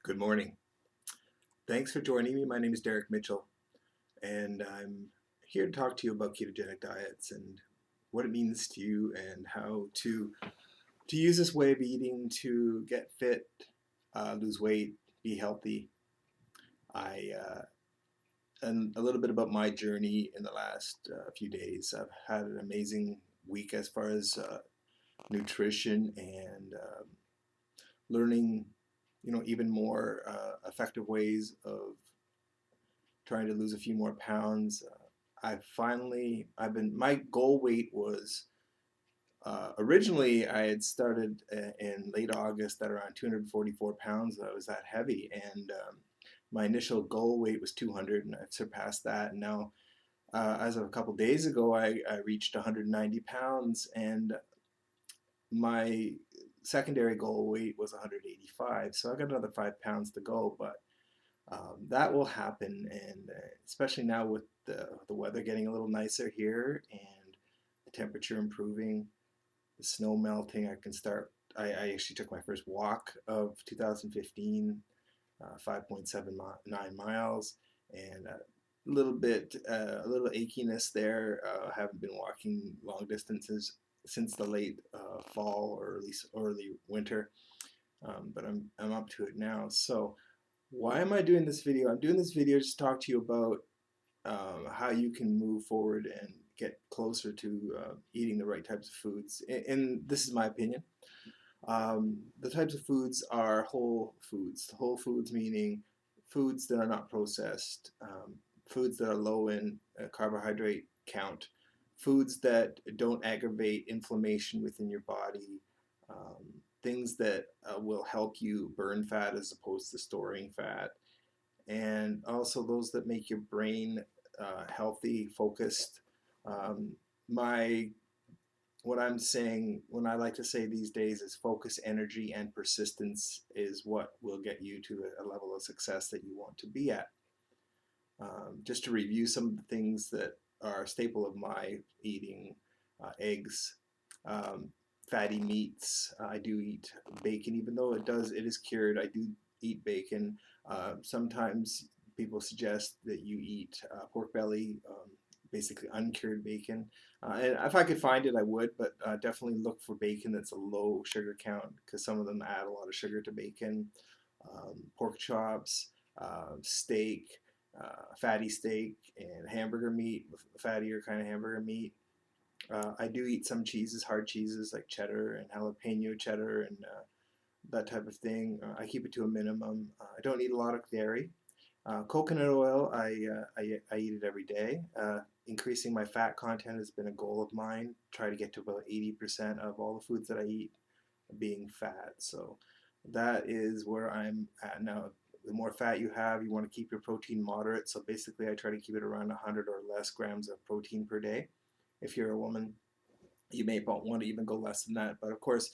Good morning. Thanks for joining me. My name is Derek Mitchell, and I'm here to talk to you about ketogenic diets and what it means to you and how to use this way of eating to get fit, lose weight, be healthy. I and a little bit about my journey in the last few days. I've had an amazing week as far as nutrition and learning, even more effective ways of trying to lose a few more pounds. My goal weight was originally I had started in late August at around 244 pounds. I was that heavy, and my initial goal weight was 200, and I've surpassed that. And now, as of a couple days ago, I reached 190 pounds, and my secondary goal weight was 185. So I got another 5 pounds to go, but that will happen, and especially now with the weather getting a little nicer here and the temperature improving, the snow melting, I can start. I actually took my first walk of 2015, 5.79 miles, and a little achiness there. I haven't been walking long distances since the late fall or at least early winter, but I'm up to it now. So why am I doing this video? I'm doing this video just to talk to you about how you can move forward and get closer to eating the right types of foods. And this is my opinion. The types of foods are whole foods. Whole foods meaning foods that are not processed, foods that are low in carbohydrate count, foods that don't aggravate inflammation within your body, things that will help you burn fat as opposed to storing fat, and also those that make your brain healthy, focused. Um, my what I'm saying, when I like to say these days, is focus, energy, and persistence is what will get you to a level of success that you want to be at. Just to review some of the things that are a staple of my eating: eggs, um, fatty meats. I do eat bacon, even though it is cured. I do eat bacon. Sometimes people suggest that you eat pork belly, basically uncured bacon. And if I could find it, I would, but definitely look for bacon that's a low sugar count, because some of them add a lot of sugar to bacon. Pork chops, steak, fatty steak, and hamburger meat, fattier kind of hamburger meat. I do eat some cheeses, hard cheeses like cheddar and jalapeno cheddar and that type of thing. I keep it to a minimum. I don't eat a lot of dairy. Coconut oil, I eat it every day. Increasing my fat content has been a goal of mine. Try to get to about 80% of all the foods that I eat being fat. So that is where I'm at now. The more fat you have, you want to keep your protein moderate. So basically, I try to keep it around 100 or less grams of protein per day. If you're a woman, you may want to even go less than that. But of course,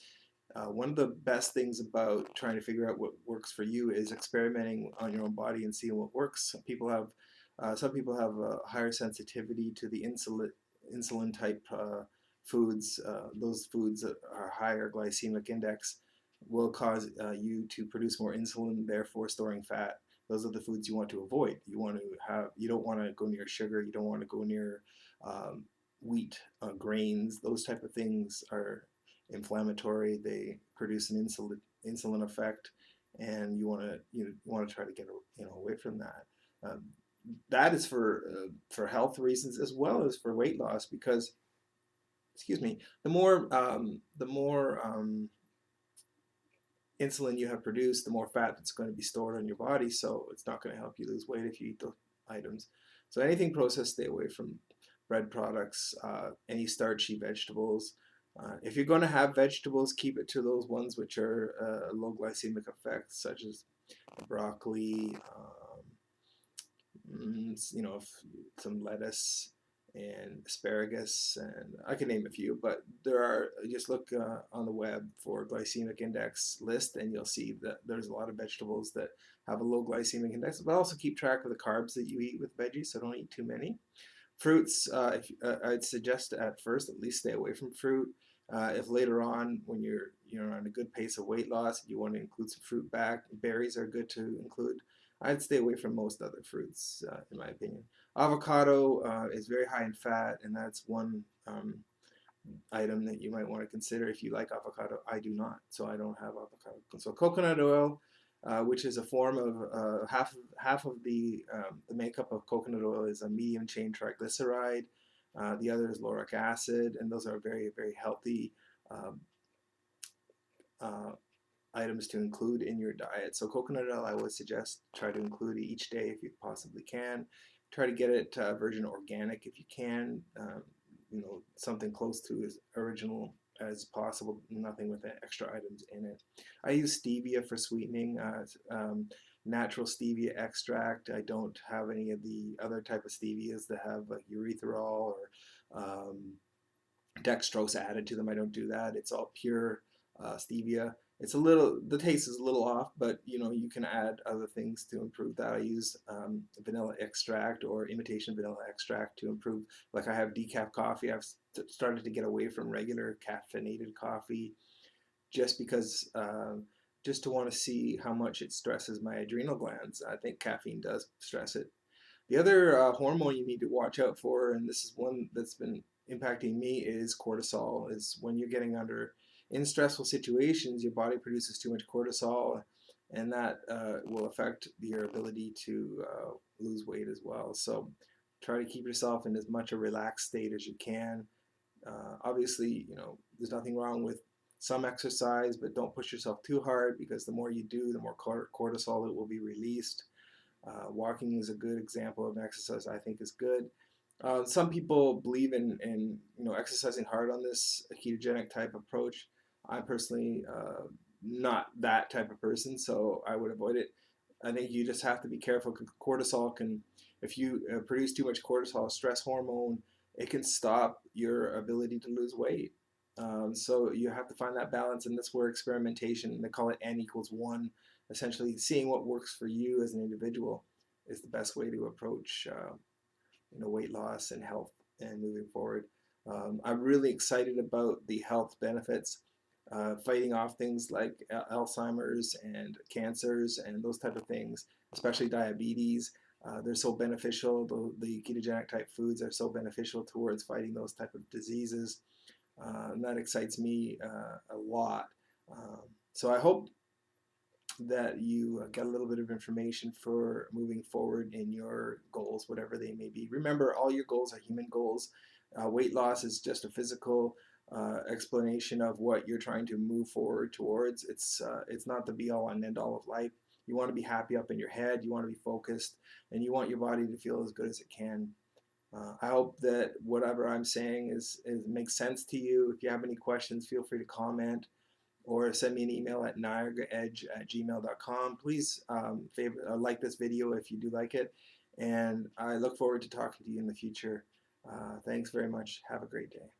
one of the best things about trying to figure out what works for you is experimenting on your own body and seeing what works. Some people have a higher sensitivity to the insulin type foods. Those foods that are higher glycemic index will cause you to produce more insulin, therefore storing fat. Those are the foods you want to avoid. You don't want to go near sugar. You don't want to go near wheat, grains. Those type of things are inflammatory. They produce an insulin effect, and you want to try to get away from that. That is for health reasons as well as for weight loss, because, excuse me, the more insulin you have produced, the more fat that's going to be stored on your body. So it's not going to help you lose weight if you eat those items. So anything processed, stay away from. Bread products, any starchy vegetables. If you're going to have vegetables, keep it to those ones which are low glycemic effects, such as broccoli, some lettuce and asparagus, and I can name a few, but just look on the web for glycemic index list, and you'll see that there's a lot of vegetables that have a low glycemic index. But also keep track of the carbs that you eat with veggies, so don't eat too many. Fruits, I'd suggest at first at least stay away from fruit. If later on, when you're on a good pace of weight loss, you want to include some fruit back, berries are good to include. I'd stay away from most other fruits, in my opinion. Avocado is very high in fat, and that's one item that you might want to consider if you like avocado. I do not, so I don't have avocado. So coconut oil, which is a form of half of the makeup of coconut oil is a medium chain triglyceride. The other is lauric acid, and those are very, very healthy um, uh, items to include in your diet. So coconut oil, I would suggest try to include each day if you possibly can. Try to get it virgin organic if you can. Something close to as original as possible. Nothing with extra items in it. I use stevia for sweetening. Natural stevia extract. I don't have any of the other type of stevias that have like erythritol or dextrose added to them. I don't do that. It's all pure stevia. The taste is a little off, but you can add other things to improve that. I use vanilla extract or imitation vanilla extract to improve. Like I have decaf coffee. I've started to get away from regular caffeinated coffee just because, just to want to see how much it stresses my adrenal glands. I think caffeine does stress it. The other hormone you need to watch out for, and this is one that's been impacting me, is cortisol. Is when you're getting in stressful situations, your body produces too much cortisol, and that will affect your ability to lose weight as well. So try to keep yourself in as much a relaxed state as you can. Obviously, there's nothing wrong with some exercise, but don't push yourself too hard, because the more you do, the more cortisol it will be released. Walking is a good example of an exercise I think is good. Some people believe in exercising hard on this ketogenic type approach. I'm personally not that type of person, so I would avoid it. I think you just have to be careful, because cortisol can, if you produce too much cortisol, stress hormone, it can stop your ability to lose weight. So you have to find that balance, and that's where experimentation, they call it N=1, essentially seeing what works for you as an individual is the best way to approach weight loss and health and moving forward. I'm really excited about the health benefits, fighting off things like Alzheimer's and cancers and those type of things, especially diabetes. They're so beneficial. The ketogenic type foods are so beneficial towards fighting those type of diseases. And that excites me a lot. So I hope that you get a little bit of information for moving forward in your goals, whatever they may be. Remember, all your goals are human goals. Weight loss is just a physical explanation of what you're trying to move forward towards. It's not the be-all and end-all of life. You want to be happy up in your head. You want to be focused, and you want your body to feel as good as it can. I hope that whatever I'm saying makes sense to you. If you have any questions, feel free to comment or send me an email at niagaraedge@gmail.com. Please like this video if you do like it, and I look forward to talking to you in the future. Thanks very much. Have a great day.